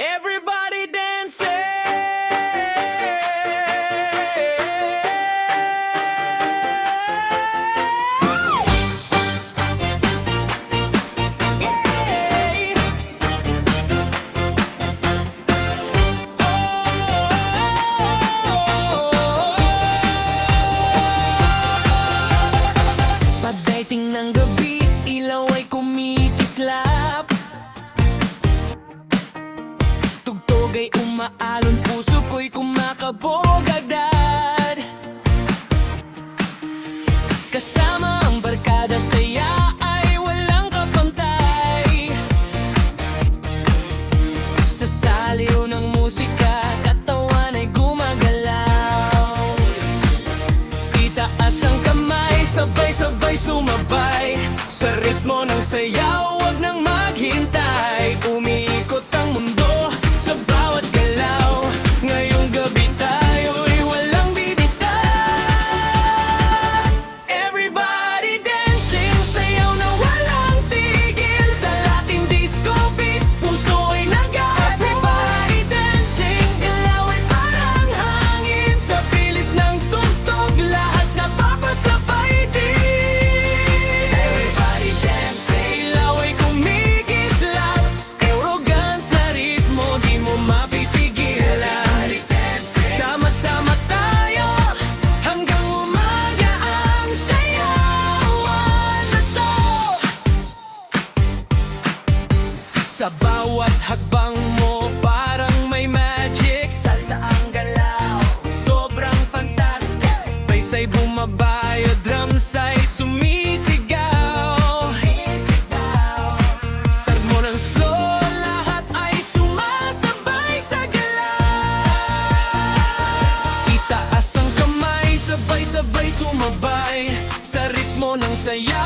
Everybody dancing. Yeah. Pagdating ng gabi, ilaw ay kumikislap. Tugtog ay umaalon, puso ko'y kumakabog agad. Kasama ang barkada, saya ay walang kapantay. Sa saliw ng musika, katawan ay gumagalaw. Itaas ang kamay, sabay-sabay sumabay. Sa ritmo ng sayaw, wag nang maghintay. Umiikot ang mundo sa bawat galaw. Ngayong gabi tayo'y walang bibitaw. Everybody dancing, sayaw na walang tigil. Sa Latin disco beat, puso ay nag-aabot. Everybody dancing, galawin parang hangin. Sa bilis ng tugtog, lahat napapasabay din. Everybody dancing, ilaw ay kumikislap. Eurogans na ritmo, di mo mapipigilan. Sama-sama tayo, hanggang umaga ang sayawan na to. Sa bawat hakbang mo, parang may magic. Salsa ang galaw, sobrang fantastic. Paisay bumabayo, drums ay sumisigaw. Sa harmonious flow, lahat ay sumasabay sa galaw. Itaas ang kamay, sabay-sabay sumabay. Sa ritmo ng saya